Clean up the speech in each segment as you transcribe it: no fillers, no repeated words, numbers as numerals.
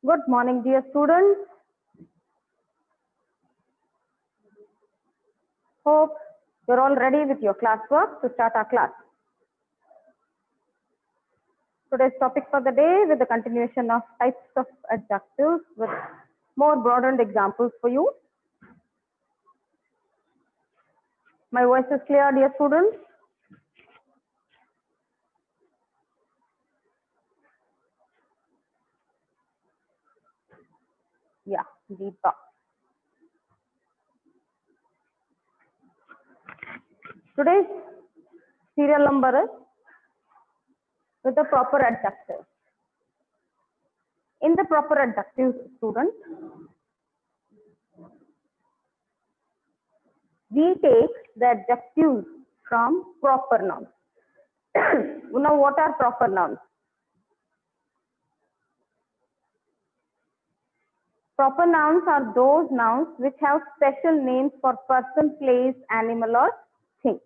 Good morning, dear students. Hope you're all ready with your classwork to start our class. Today's topic for the day with the continuation of types of adjectives with more broadened examples for you. My voice is clear, dear students? Yeah, Deepa. Today's serial number is with the proper adjective. In the proper adjective, students, we take the adjectives from proper nouns. Now, what are proper nouns? Proper nouns are those nouns which have special names for person, place, animal, or thing.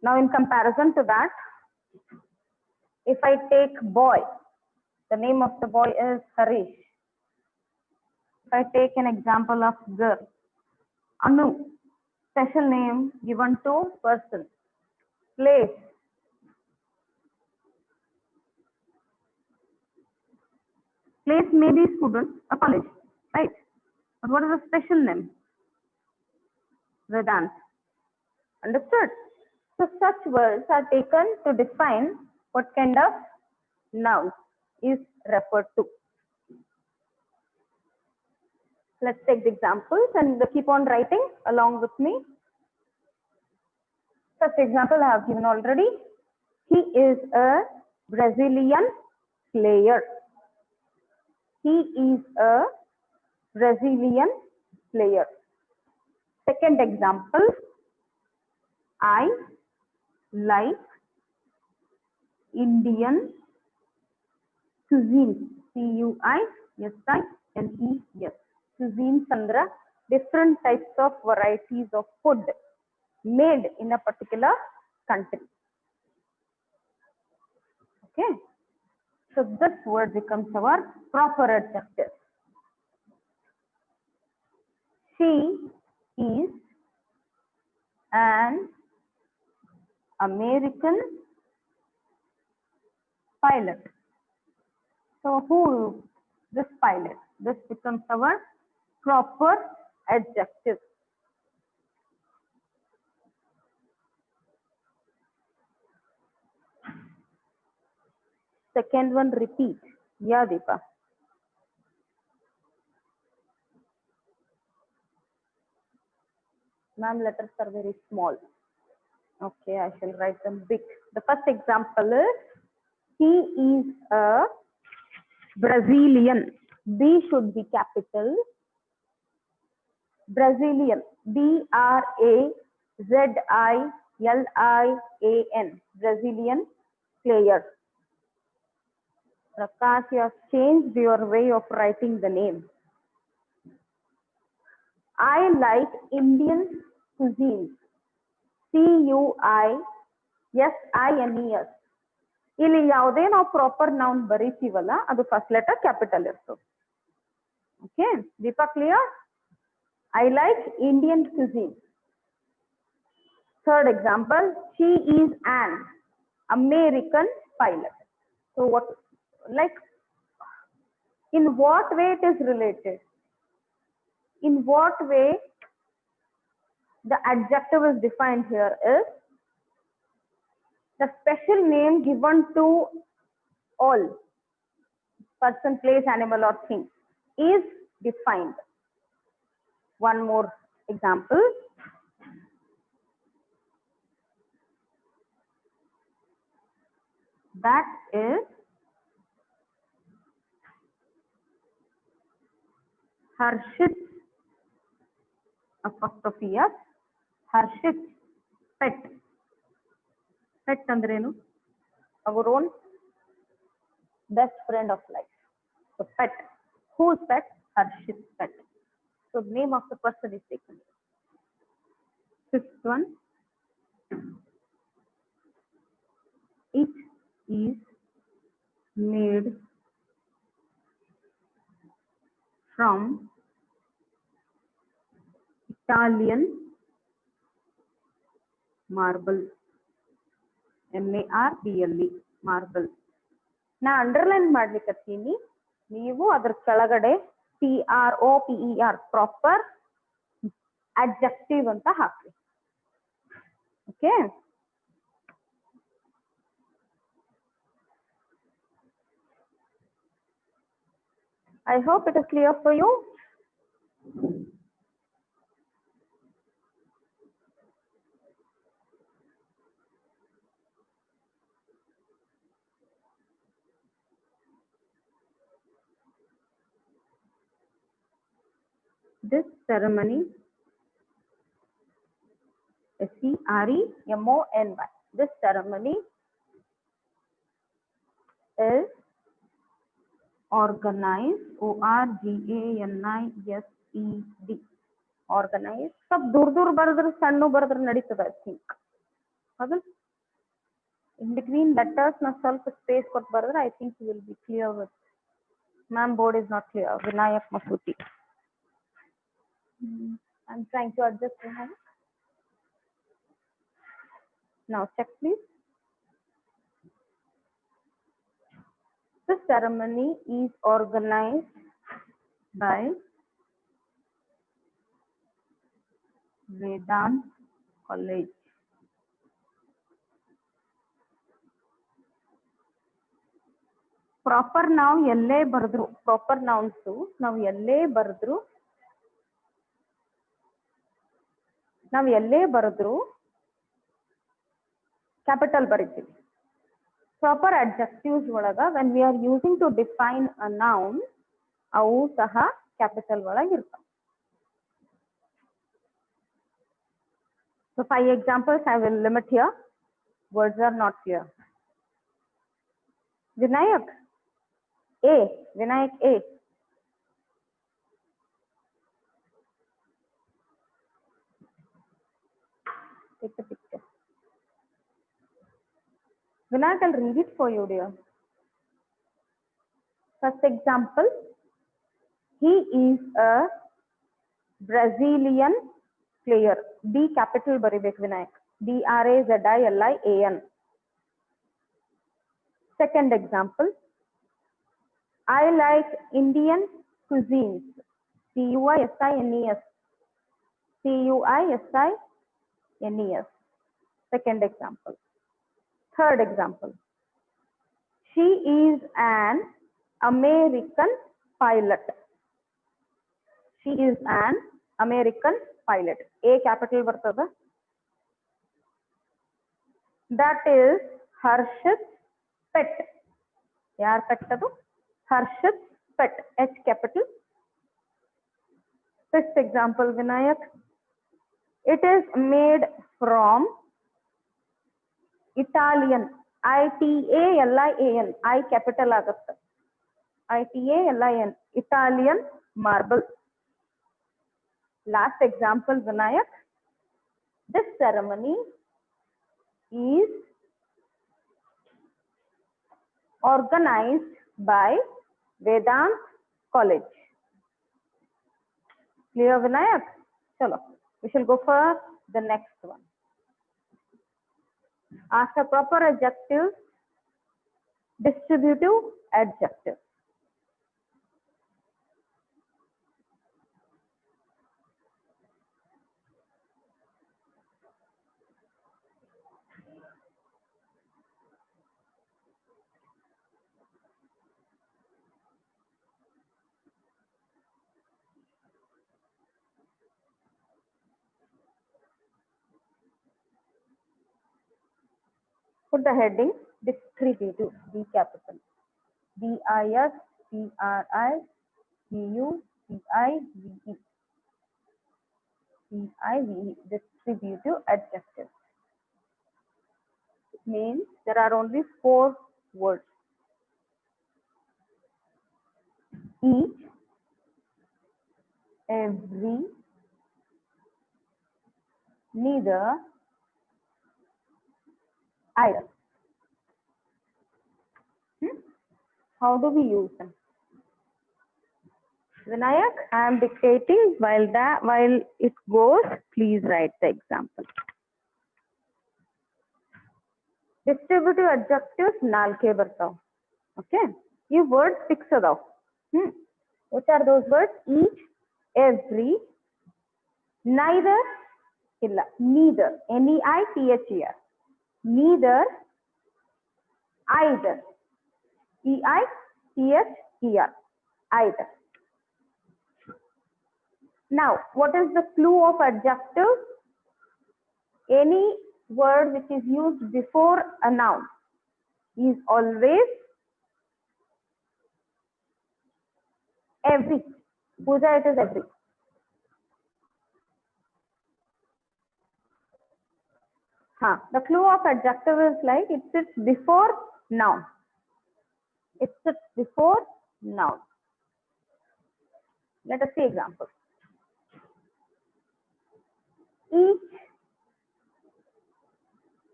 Now, in comparison to that, if I take boy, the name of the boy is Harish. If I take an example of girl, Anu, special name given to person. Place, place may be student, a college, right? But what is the special name? Vedant. Understood? So such words are taken to define what kind of noun is referred to. Let's take the examples and keep on writing along with me. First example I have given already. He is a Brazilian player. He is a Brazilian player. Second example, I like Indian cuisine. C-U-I-S-I-N-E-S. Cuisine Sandra, different types of varieties of food made in a particular country. Okay. So this word becomes our proper adjective. She is an American pilot. So who is this pilot? This becomes our proper adjective. Second one, repeat. Yeah, Deepa. Ma'am, letters are very small. Okay, I shall write them big. The first example is, he is a Brazilian. B should be capital. Brazilian. B-R-A-Z-I-L-I-A-N. Brazilian player. Prakash, you have changed your way of writing the name. I like Indian cuisine. C-U-I-S-I-N-E-S. ಇಲ್ಲಿ ಯಾವುದೇ ನಾವು proper noun ಬರೀತೀವಲ್ಲ ಅದು first letter capital ಇರ್ತದೆ. Okay, Deepa clear? I like Indian cuisine. Third example, she is an American pilot. So what, like, in what way it is related? In what way the adjective is defined here is the special name given to all person, place, animal, or thing is defined. One more example. That is Harshit, apostrophe S, Harshit pet. Pet andrenu? Our own best friend of life. So pet. Whose pet? Harshit's pet. So the name of the person is taken. Fifth one. It is made from Italian marble. MARBLE marble. ನಾ underline ಮಾಡ್ಲಿಕ್ಕತ್ತೀನಿ, ನೀವು ಅದ್ರ ಕೆಳಗಡೆ PROPER proper adjective ಅಂತ ಹಾಕ್ರಿ. Okay, I hope it is clear for you. This ceremony, CREMONY, this ceremony is organized, ORGANISED, organized. सब दूर दूर बरद्र सण्ण बरद्र ನಡೀತದ I think. ಹೌದು, in between letters na ಸ್ವಲ್ಪ space ಕೊಟ್ಟು ಬರದ್ರೆ I think you will be clear with. Ma'am, board is not clear. Vinayak Masuti. I'm trying to adjust Vinayak. Now check please. This ceremony is organized by Vedant College. Proper noun ಎಲ್ಲೇ ಬರೆದ್ರು, proper nouns ನಾವು ಎಲ್ಲೇ ಬರೆದ್ರು capital ಬರೀತೀವಿ. Proper adjectives ಒಳಗ when we are using to define a noun, ಅವು ಸಹ capital ಒಳಗೆ ಇರ್ತಾವೆ. So 5 examples I will limit here. Words are not clear. Vinayak A. Vinayak A. Take the picture. Vinayak, I'll read it for you, dear. First example, he is a Brazilian player. B capital ಬರಿಬೇಕು Vinayak. BRAZILIAN. Second example, I like Indian cuisines. CUISINES. CUISINES. Second example. Third example, she is an American pilot. She is an American pilot. A capital ಬರ್ತದ. That is Harshit's pet. ಯಾರ್ pet ಅದು? Harshit's pet. H capital. Fifth example, Vinayak. It is made from Italian. ITALIAN. I capital ಆಗುತ್ತೆ. ITALIAN. Italian marble. Last example, Vinayak. This ceremony is organized by Vedant College. Clear, Vinayak? Chalo, we shall go for the next one. After proper adjectives, distributive adjectives. Put the heading distributive, D capital. DISTRIBUTIVE. Distributive adjectives. It means there are only 4 words. Each, every, neither, either. How do we use them? Vinayak, I am dictating. While it goes, please write the example. Distributive adjectives nalke bartao. Okay. You words fix adao. Which are those words? Each, every, neither, illa, neither, N-E-I-T-H-E-R, neither, either, E-I-T-H-E-R, either. Now, what is the clue of adjective? Any word which is used before a noun is always every. Pooja, it is every. The clue of adjective is like it sits before noun. It sits before noun. Let us see example. Each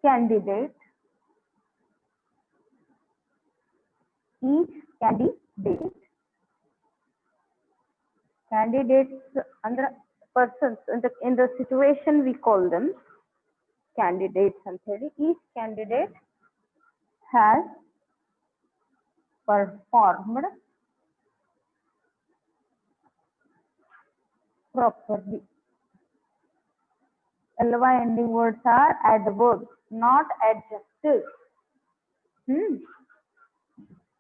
candidate candidates under persons in the situation we call them candidates and each candidate has performed properly. ly ending words are adverbs, not adjectives.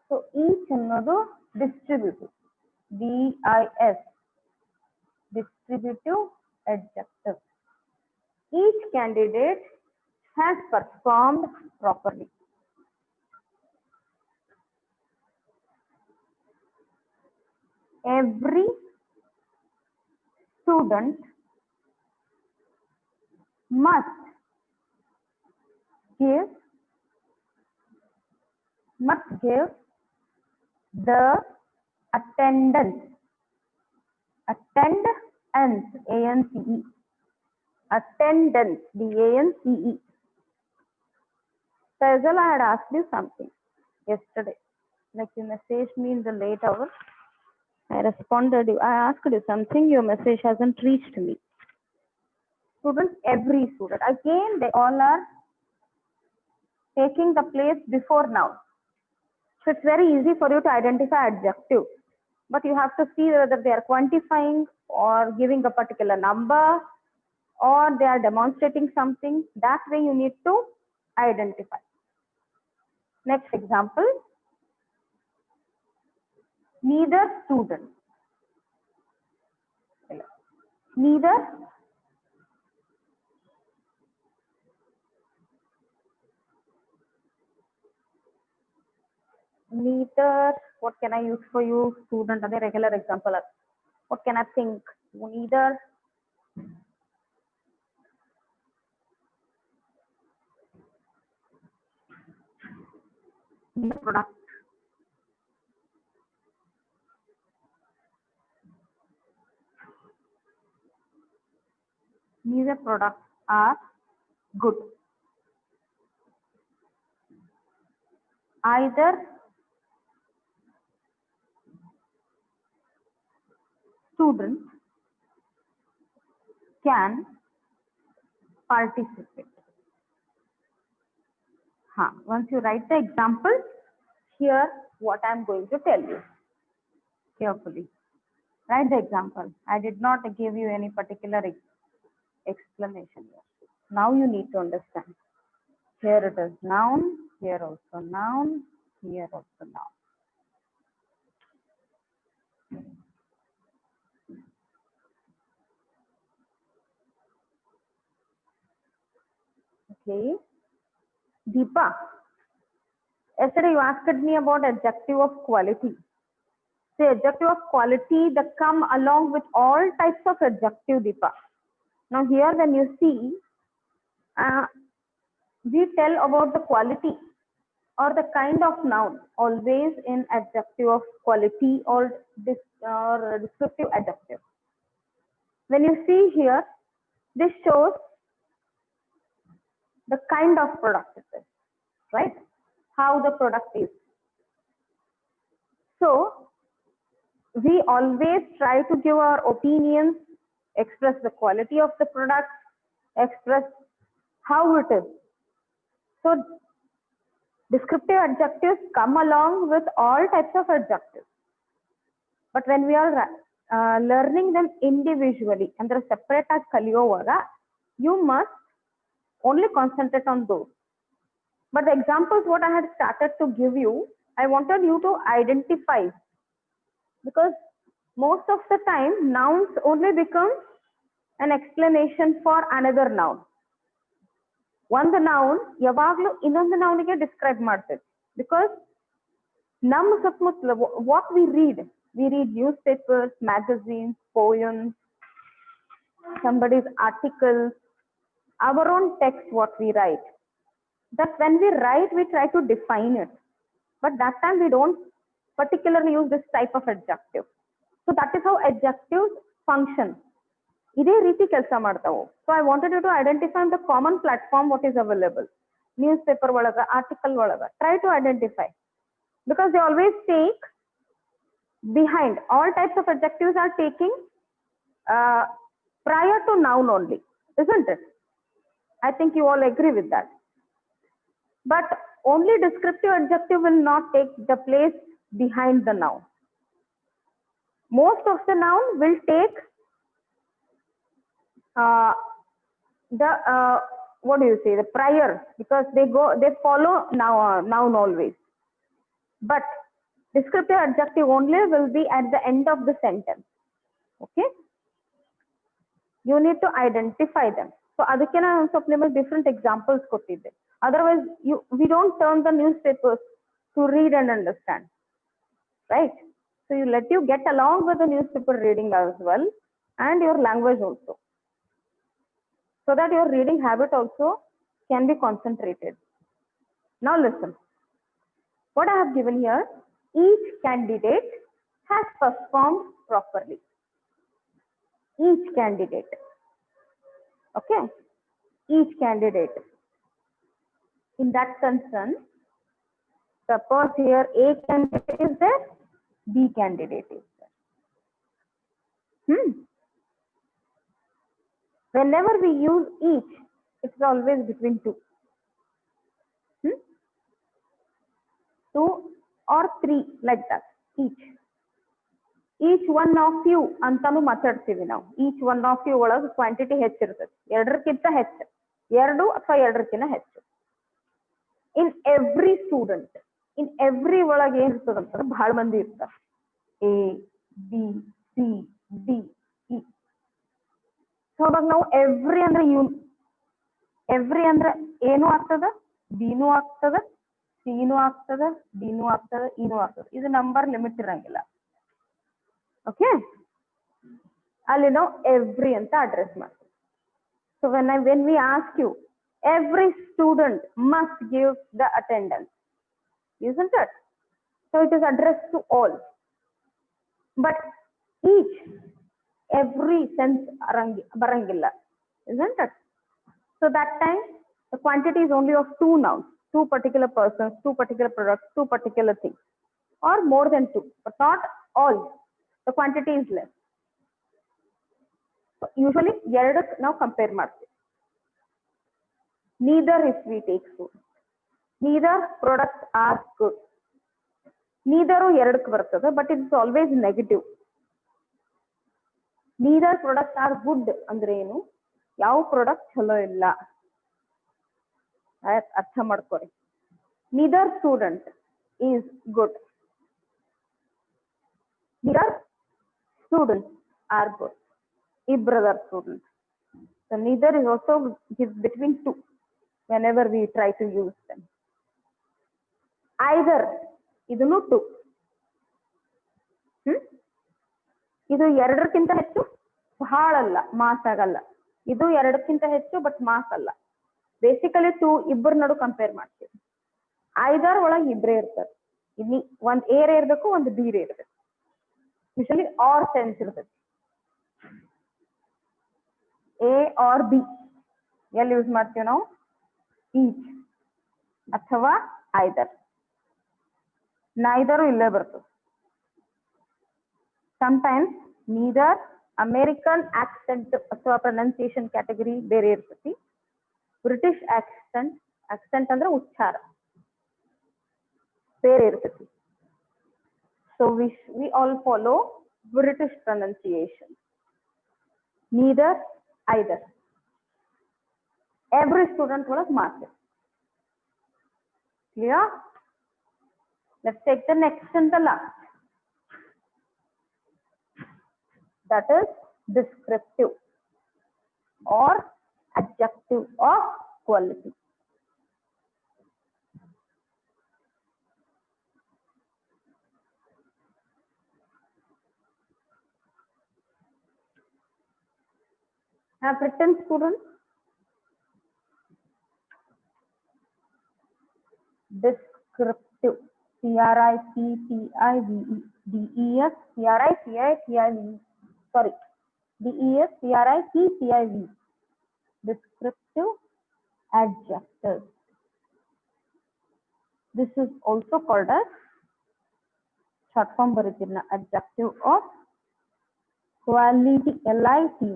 So each another distributive, D-I-S, distributive adjective. Each candidate has performed properly. Every student must give the attendance, A-N-C-E, attendance, D-A-N-C-E. Faisal, I had asked you something yesterday, like you messaged me in the late hours. I responded you. I asked you something, your message hasn't reached me. Students, every student. Again, they all are taking the place before noun. So it's very easy for you to identify adjective. But you have to see whether they are quantifying or giving a particular number or they are demonstrating something. That way you need to identify. Next example. Neither student. Neither what can I use for you? Student, a regular example. What can I think? Neither product. Neither products are good. Either student can participate. Once you write the example, here what I am going to tell you. Carefully. Write the example. I did not give you any particular explanation here. Now you need to understand. Here it is noun, here also noun, here also noun. Okay. Deepa, yesterday you asked me about adjective of quality. The adjective of quality that come along with all types of adjective, Deepa. Now here when you see, we tell about the quality or the kind of noun always in adjective of quality or descriptive adjective. When you see here, this shows the kind of product it is, right? How the product is. So we always try to give our opinions, express the quality of the product, express how it is. So descriptive adjectives come along with all types of adjectives. But when we are learning them individually and they're separate as kaliyovaga, you must only concentrate on those. But the examples what I had started to give you, I wanted you to identify, because most of the time nouns only become an explanation for another noun. ಒಂದು noun ಯಾವಾಗಲೂ ಇನ್ನೊಂದು nounಗೆ describe ಮಾಡ್ತದೆ, because ನಮ್ಮ ಸುತ್ತಮುತ್ತಲ what we read newspapers, magazines, poems, somebody's articles, our own text what we write. That when we write, we try to define it, but that time we don't particularly use this type of adjective. So that is how adjectives function. ಇದೇ ರೀತಿ ಕೆಲಸ ಮಾಡ್ತಾವು. So I wanted you to identify the common platform what is available. Newspaper ಒಳಗ, article ಒಳಗ, try to identify, because they always take behind, all types of adjectives are taking prior to noun only, isn't it? I think you all agree with that. But only descriptive adjective will not take the place behind the noun. Most of the noun will take what do you say, the prior, because they follow noun always. But descriptive adjective only will be at the end of the sentence. Okay, you need to identify them. So ಅದಕ್ಕೆ ನಾನು ಸ್ವಲ್ಪ ನಿಮಗೆ different examples ಕೊಟ್ಟಿದ್ದೆ. Otherwise we don't turn the newspapers to read and understand, right? So you let you get along with the newspaper reading as well, and your language also, so that your reading habit also can be concentrated. Now listen, what I have given here, each candidate has performed properly. Each candidate. Okay, each candidate. In that concern, suppose here A candidate is there, B candidate is there. Whenever we use each, it's always between two. Two or three, like that, each one of you ಅಂತಾನು ಮಾತಾಡ್ತೀವಿ ನಾವು. each one of you ಒಳಗೆ quantity ಹೆಚ್ಚಿರ್ತದೆ, ಎರಡಕ್ಕಿಂತ ಹೆಚ್ಚು, ಎರಡು ಅಥವಾ ಎರಡಕ್ಕಿಂತ ಹೆಚ್ಚು. in every student, in every ಒಳಗೆ ಏನ್ ಇರ್ತದೆ ಅಂತಂದ್ರೆ ಬಹಳ ಮಂದಿ ಇರ್ತಾರೆ. A, B, C, D, E. So ಅವಾಗ ನಾವು ಎವ್ರಿ ಅಂದ್ರೆ ಎವ್ರಿ ಅಂದ್ರೆ ಏನೂ ಆಗ್ತದ, ಬಿನೂ ಆಗ್ತದ, ಸಿನೂ ಆಗ್ತದ, ಡಿನೂ ಆಗ್ತದ, ಇನೂ ಆಗ್ತದ. ಇದು ನಂಬರ್ ಲಿಮಿಟ್ ಇರಂಗಿಲ್ಲ. ಓಕೆ, ಅಲ್ಲಿ ನಾವು ಎವ್ರಿ ಅಂತ ಅಡ್ರೆಸ್ ಮಾಡ್ತೀವಿ. So when we ask you, every student must give the attendance, isn't it? So it is addressed to all. But each, every sense barangilla, isn't it? So that time the quantity is only of two nouns, two particular persons, two particular products, two particular things, or more than two, but not all. The quantity is less. So usually ಎರಡಕ್ಕೆ ನಾವು compare ಮಾಡ್ತೀವಿ. Neither, if we take student, neither products are good. Neither ಎರಡಕ್ಕೆ ಬರ್ತದೆ, but it's always negative. Neither products are good ಅಂದ್ರೆ ಏನು, ಯಾವ product ಚಲೋ ಇಲ್ಲ, ಅರ್ಥ ಮಾಡ್ಕೊರಿ. Neither student is good. Neither students are good. Brother student. So neither is also between two whenever we try to use them. Either ಇದನ್ನು two. ಇದು ಎರಡಕ್ಕಿಂತ ಹೆಚ್ಚು ಬಹಳ ಅಲ್ಲ, ಮಾಸ್ ಆಗಲ್ಲ. ಇದು ಎರಡಕ್ಕಿಂತ ಹೆಚ್ಚು ಬಟ್ ಮಾಸ್ ಅಲ್ಲ. ಬೇಸಿಕಲಿ ಟೂ ಇಬ್ಬರ ನಡು ಕಂಪೇರ್ ಮಾಡ್ತೀವಿ. ಐದರ್ ಒಳಗೆ ಇಬ್ಬರೇ ಇರ್ತಾರೆ. ಇಲ್ಲಿ ಒಂದ್ ಏರೇ ಇರ್ಬೇಕು, ಒಂದು ಬೀರೇ ಇರ್ಬೇಕು. ಯೂಶಲಿ ಆರ್ ಸೆನ್ಸ್ ಇರ್ತದೆ. ಎ ಆರ್ ಬಿ ಎಲ್ಲಿ ಯೂಸ್ ಮಾಡ್ತೀವಿ ನಾವು? ಈಚ್ ಅಥವಾ ಐದರ್. ನೈದರು ಇಲ್ಲೇ ಬರ್ತದೆ. Sometimes neither American accent ಅಥವಾ pronunciation category ಬೇರೆ ಇರ್ತೈತಿ. British accent ಅಂದ್ರೆ ಉಚ್ಚಾರ ಬೇರೆ ಇರ್ತೈತಿ. So we all follow British pronunciation. Neither, either. Every student will have marks. Clear? Let's take the next and the last. That is descriptive or adjective of quality. Have written students? Descriptive. Criptive. Des. Criptive. Sorry. Des. Criptive. Descriptive adjective. This is also called as short form baritirna adjective of quality. Lity.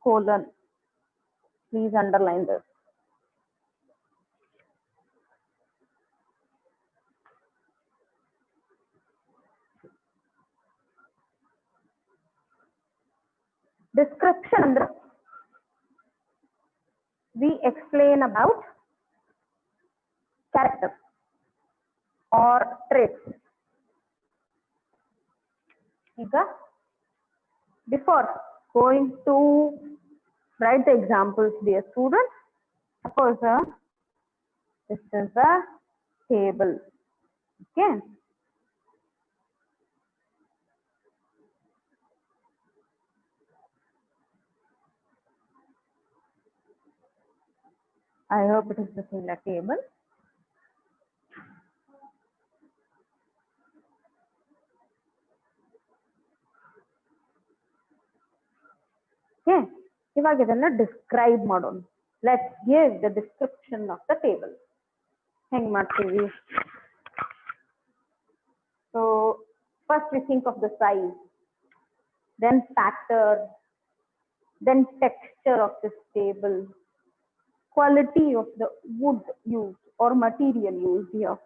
Colon. Please underline this. Description. We explain about character or traits. Before going to write the examples, dear students, suppose this is a table. Okay. I hope it is the same table. Okay. ಇವಾಗ ಇದನ್ನ describe ಮಾಡೋಣ. Let's give the description of the table. ಹೆಂಗ್ ಮಾಡ್ತೀವಿ? So first we think of the size, then pattern, then texture of this table, quality of the wood used or material used here,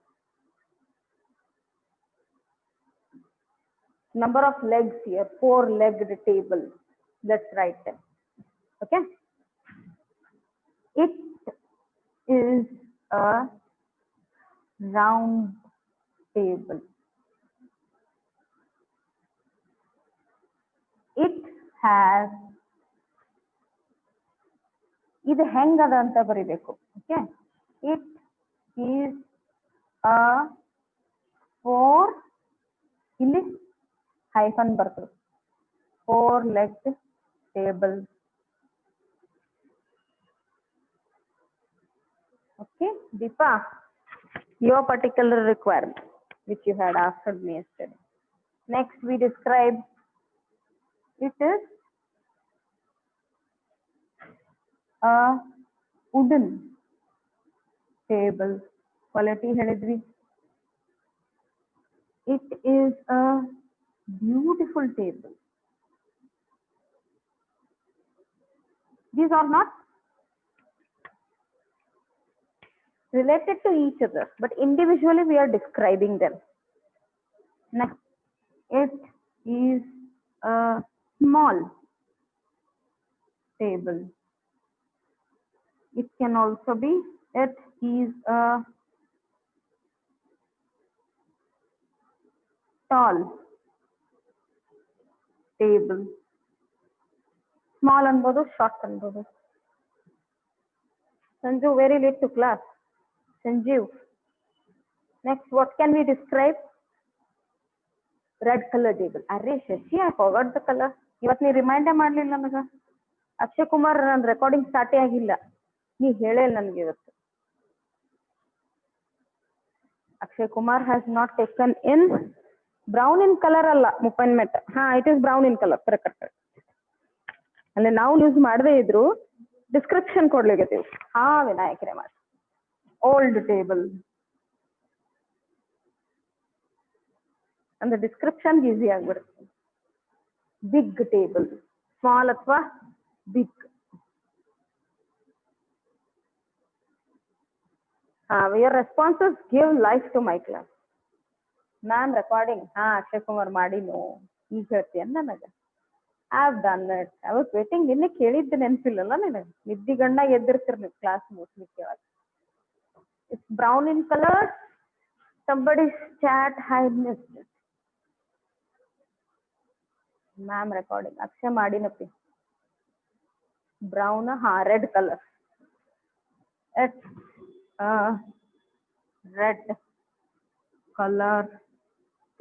number of legs here, 4-legged table. Let's write them. Okay. It is a round table. It has ಇದು ಹೆಂಗದ ಅಂತ ಬರಿಬೇಕು. Okay. It is a 4 ಇಲ್ಲಿ hyphen ಬರ್ತದೆ 4-legged table. Okay, Deepa, your particular requirement which you had asked me yesterday. Next we describe it is a wooden table. Quality ಹೇಳಿದ್ವಿ. It is a beautiful table. These are not related to each other, but individually we are describing them. Next, it is a small table. It can also be, it is a tall table. Small anbodu, short anbodu. Sanju, very late to class. Sanjeev. Next, what can we describe? Red color table. Array Shashi, I forgot the color. ಇವತ್ತು ನೀ ರಿಮೈಂಡೇ ಮಾಡಲಿಲ್ಲ ನನಗೆ. ಅಕ್ಷಯ್ ಕುಮಾರ್ ನನ್ನ recording ಸ್ಟಾರ್ಟೇ ಆಗಿಲ್ಲ. ನೀ ಹೇಳೇ ನನಗೆ ಇವತ್ತು. Akshay Kumar has not taken in brown in color ಅಲ್ಲ ಮುಪ್ಪನ್ಮೆಟ್. it is brown in color. correct. ಅಲ್ಲಿ ನಾವು ಯೂಸ್ ಮಾಡದೇ ಇದ್ರು ಡಿಸ್ಕ್ರಿಪ್ಷನ್ ಕೊಡ್ಲಿಕತ್ತೀವಿ. ವಿನಾಯಕರೇ ಮಾಡಿ ಓಲ್ಡ್ ಟೇಬಲ್ ಅಂದ್ರೆ ಡಿಸ್ಕ್ರಿಪ್ಷನ್ ಈಸಿ ಆಗ್ಬಿಡುತ್ತೆ. Big table. Small ಅಥವಾ big. Your responses give life to my class. Ma'am recording. Akshay Kumar ಮಾಡೀನು ಈಗ ಹೇಳ್ತೀಯ ನನಗೆ. I have done it. I was waiting. ನಿನ್ನೆ ಕೇಳಿದ್ದೆ ನೆನಪಿಲ್ಲಲ್ಲ ನಿನಗೆ. ನಿದ್ದಿಗಣ್ಣ ಎದ್ದಿರ್ತೀರಿ ನೀವು class ಮುಗಿಸ್ಲಿಕ್ಕೆ. It's brown in color. Somebody's chat had missed it. Ma'am recording. Akshay ಮಾಡೀನಪ್ಪಿ. Brown red color. It's red color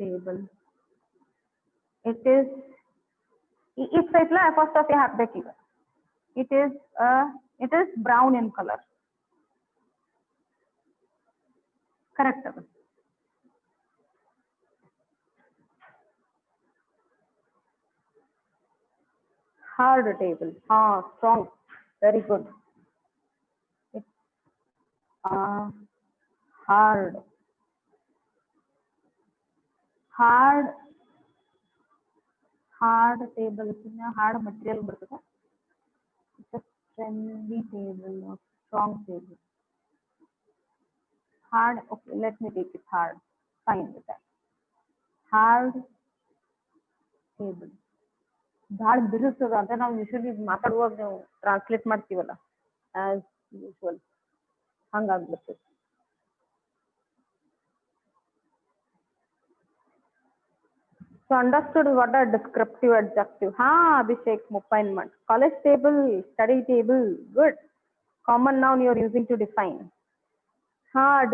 table. It is ಐತ್ಲ apostrophe ಹಾಕ್ಬೇಕೀಗ. It is brown in color. Correct. Hard table. Strong. Very good. It's hard. Hard table. Hard material ಬರ್ತದೆ. It's a trendy table, strong table. Hard. Okay, let me take it hard. Fine with that. Hard table. ಭಾಳ ಬಿರುಸ್ತದ ಅಂತ ನಾವು usually ಮಾತಾಡುವಾಗ ನಾವು translate ಮಾಡ್ತೀವಲ್ಲ as usual ಹಂಗಾಗ್ಬಿಡ್ತದೆ. So understood what are descriptive adjective. Abhishek Muppainman. College table, study table, good. Common noun you are using to define.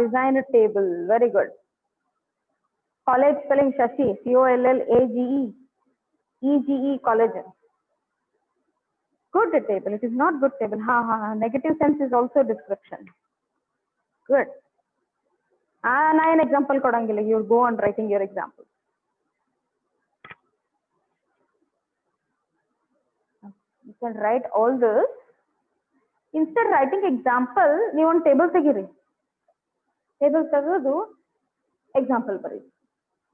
Design table, very good. College spelling Shashi, COLLAGE, EGE, college. Good table. It is not good table. Negative sense is also description. Good. Na an example kodangilla. You go on writing your example. You can write all this. Instead writing example, you want table tegiri. Table tegedu example bari.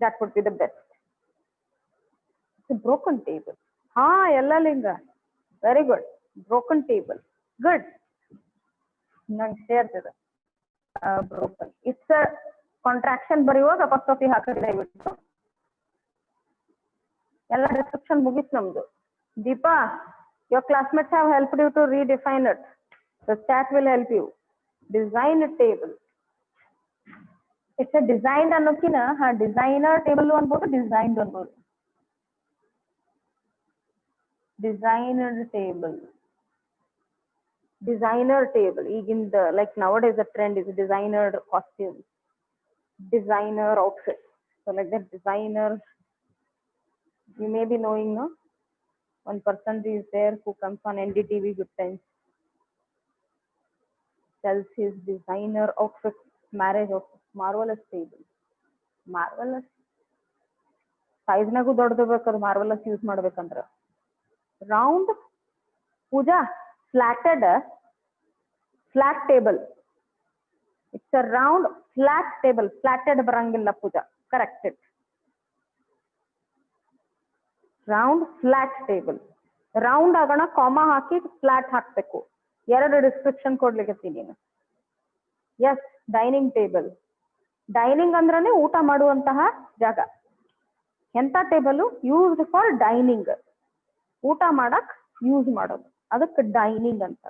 That would be the best. It's a broken table. Ella linga. Very good. Broken table. Good. Nange share tida. Broken. It's a contraction ಬರೆಯುವಾಗ apostrophe ಹಾಕಿದ್ರೆ ಬಿಟ್ಟು. ಎಲ್ಲ description ಮುಗಿತು ನಮ್ದು. Deepa, your classmates have helped you to redefine it. The chat will help you. Design a table. It's a designed ಅನ್ನೋಕಿನ designer table ಅನ್ಬೋದು, designed ಅನ್ಬೋದು. Designer table. Designer table. ಈಗಿಂದ like nowadays the trend is designer costumes, designer outfits. So like that designer, you may be knowing, no? One person is there who comes on NDTV Good Times, sells his designer outfits, marriage outfits. Marvelous table. Marvelous. Size nagu ದೊಡ್ಡದು ಬೇಕಾದ್ರೆ marvelous use ಮಾಡ್ಬೇಕಂದ್ರ. Round, Pooja, flat table. It's a round flat table. Flatted barangilla Pooja. Correct it. Round flat table. Round agana comma haki flat ಹಾಕ್ಬೇಕು. ಎರಡು description ಕೊಡ್ಲಿಕ್ಕೆ. Yes, dining table. Dining ಅಂದ್ರನೇ ಊಟ ಮಾಡುವಂತಹ ಜಾಗ. ಎಂತ ಟೇಬಲ್ ಯೂಸ್ಡ್ ಫಾರ್ ಡೈನಿಂಗ್. ಊಟ ಮಾಡಕ್ use ಮಾಡೋದು, ಅದಕ್ಕೆ ಡೈನಿಂಗ್ ಅಂತ.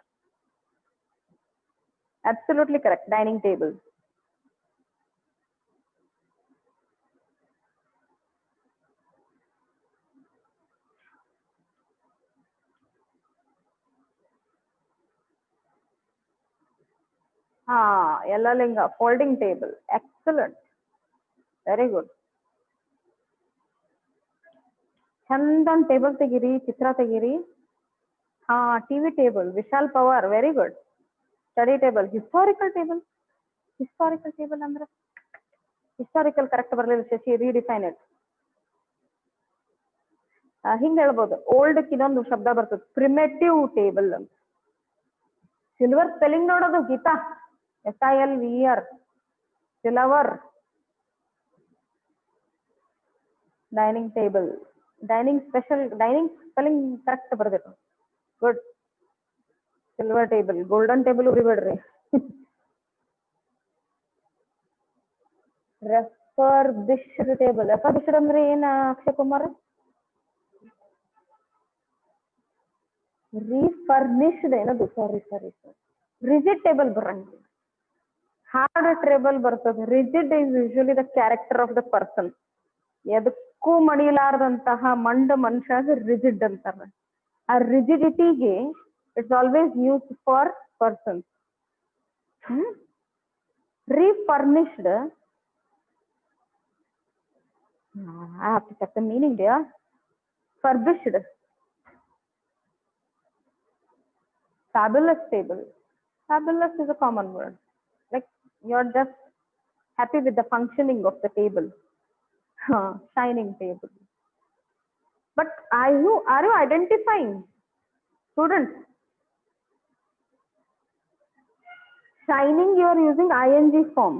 Absolutely correct. Dining table. Yallalinga, folding table. Excellent. Very good. Chandan table ತೆಗಿರಿ, ಚಿತ್ರ ತೆಗಿರಿ. TV table, Vishal Pawar. Very good. Study table, historical table. Historical table ಅಂದ್ರೆ ಹಿಸ್ಟಾರಿಕಲ್ ಕರೆಕ್ಟ್ ಬರಲಿಲ್ಲ ಶಶಿ, ರೀಡಿಫೈನ್ ಇಟ್. ಹಿಂಗೆ ಹೇಳ್ಬೋದು. ಓಲ್ಡ್ ಇನ್ನೊಂದು ಶಬ್ದ ಬರ್ತದೆ, ಪ್ರಿಮೇಟಿವ್ ಟೇಬಲ್ ಅಂತ. ಸಿಲ್ವರ್ ಸ್ಪೆಲ್ಲಿಂಗ್ ನೋಡೋದು Geeta, SILVER, silver. Dining table. Dining special, dining spelling correct ಬರ್ಬೇಕು. Good. Silver table, golden table ಉರಿಬೇಡ್ರಿ. Refurbished table. Refurbished ಅಂದ್ರೆ ಏನ ಅಕ್ಷಯ್ ಕುಮಾರ್? Refurnished ಏನದು? Sorry. Rigid table ಬರಂಗಿಲ್ಲ. Hard table ಬರ್ತದೆ. Rigid is usually the character of the person. ಎದಕ್ಕೂ ಮಡಿಲಾರದಂತಹ ಮಂಡ ಮನುಷ್ಯಾಗ ರಿಜಿಡ್ ಅಂತಾರೆ. ಆ ರಿಜಿಡಿಟಿಗೆ it's always use for person. Refurnished, I have to check the meaning there. Furbished, fabulous table. Fabulous is a common word. Like you're just happy with the functioning of the table. Shining table. But are you identifying, students? Shining, you are using ing form.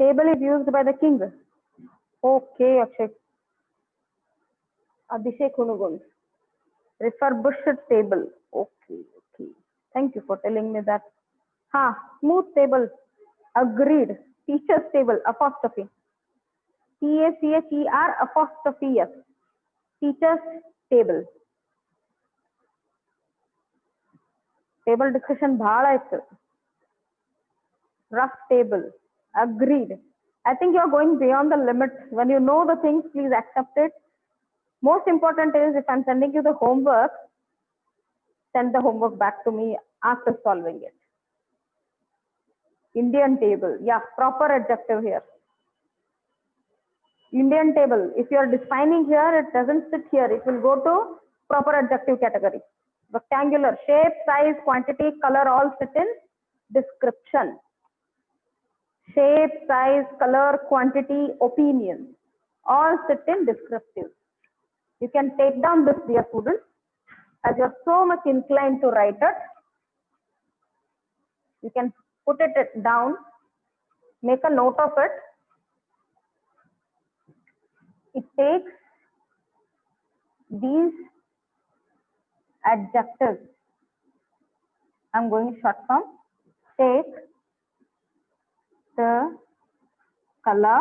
Table is used by the king. Okay, Akshay. Abhishek Hunugund. Refurbished table. Okay. Thank you for telling me that. Smooth table. Agreed. Teacher's table. Apostrophe. TACHER apostrophe S. Teacher's table. Table discussion bhala iತ್ತು. Rough table. Agreed. I think you are going beyond the limit. When you know the things, please accept it. Most important is if I'm sending you the homework, send the homework back to me after solving it. Indian table. Yeah, proper adjective here. Indian table. If you are defining here, it doesn't sit here. It will go to proper adjective category. Rectangular. Shape, size, quantity, color all sit in description. Shape, size, color, quantity, opinion all sit in descriptive. You can take down this, dear students, as you are so much inclined to write it. You can put it down, make a note of it. It takes these adjectives. I'm going short form. Take the color,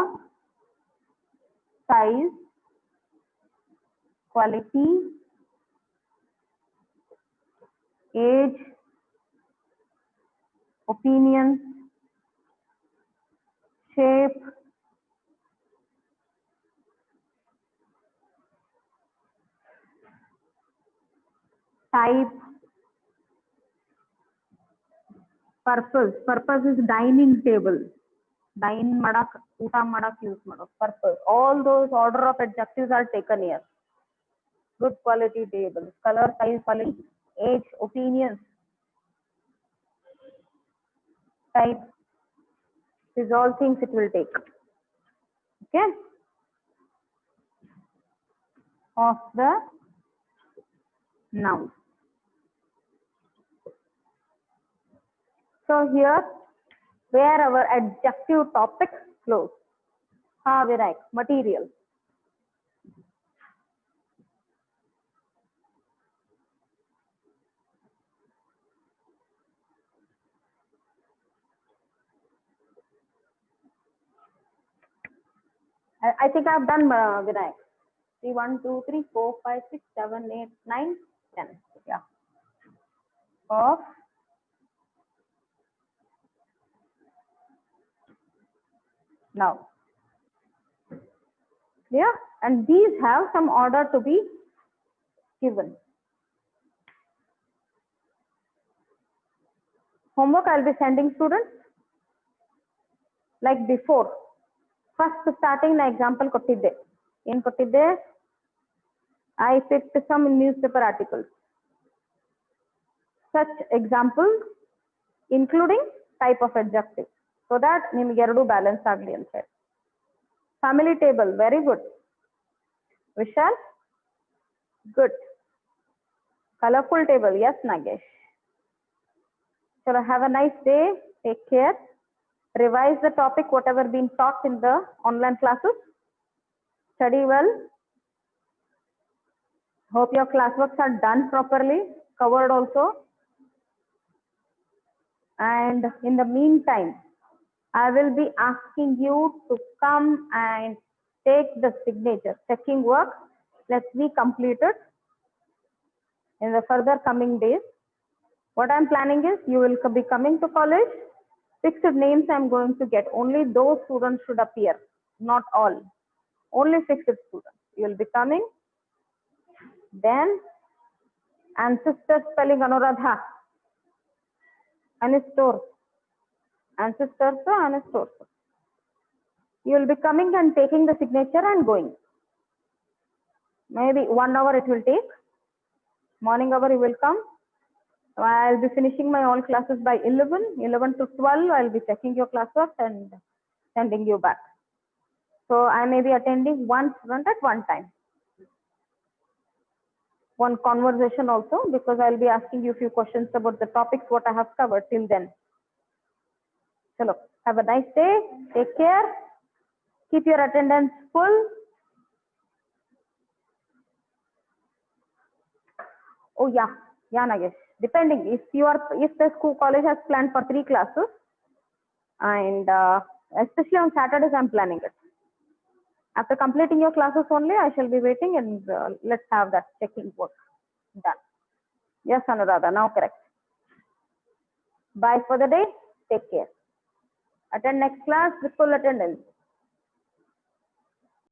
size, quality, age, opinions, shape, type, purpose. Purpose is dining table. Dine madak, uta madak use madak. Purpose. All those order of adjectives are taken here. Good quality table. Color, size, quality, age, opinions, type. These all things it will take. Okay. Of the noun. So here, where our adjective topic close. Vinayak, material. I think I've done Vinayak. 3, 1, 2, 3, 4, 5, 6, 7, 8, 9, 10. Yeah. Of now. Yeah. And these have some order to be given. Homework I'll be sending students like before. First starting the example kottidde. In kottidde, I picked some newspaper articles. Such examples including type of adjective. So that nimage eradu balance agli ante. Family table, very good. Vishal, good. Colorful table, yes Nagesh. So have a nice day, take care. Revise the topic whatever been taught in the online classes. Study well. Hope your classworks are done properly, covered also. And in the meantime, I will be asking you to come and take the signature. Checking work, let's be completed in the further coming days. What I'm planning is you will be coming to college. Fixed names I'm going to get. Only those students should appear, not all. Only fixed students. You will be coming. Then ancestor spelling Anuradha. Anistor. Ancestor so Anistor. You will be coming and taking the signature and going. Maybe 1 hour it will take. Morning hour you will come. I'll be finishing my all classes by 11 to 12. I'll be checking your classwork and sending you back. So I may be attending one student at one time. One conversation also, because I'll be asking you a few questions about the topics what I have covered till then. Chalo, have a nice day. Take care. Keep your attendance full. Oh yeah, Nagesh. Depending if the school college has planned for 3 classes, and especially on Saturdays I'm planning it. After completing your classes only, I shall be waiting, and let's have that checking work done. Yes, Anuradha, now correct. Bye for the day. Take care. Attend next class with full attendance.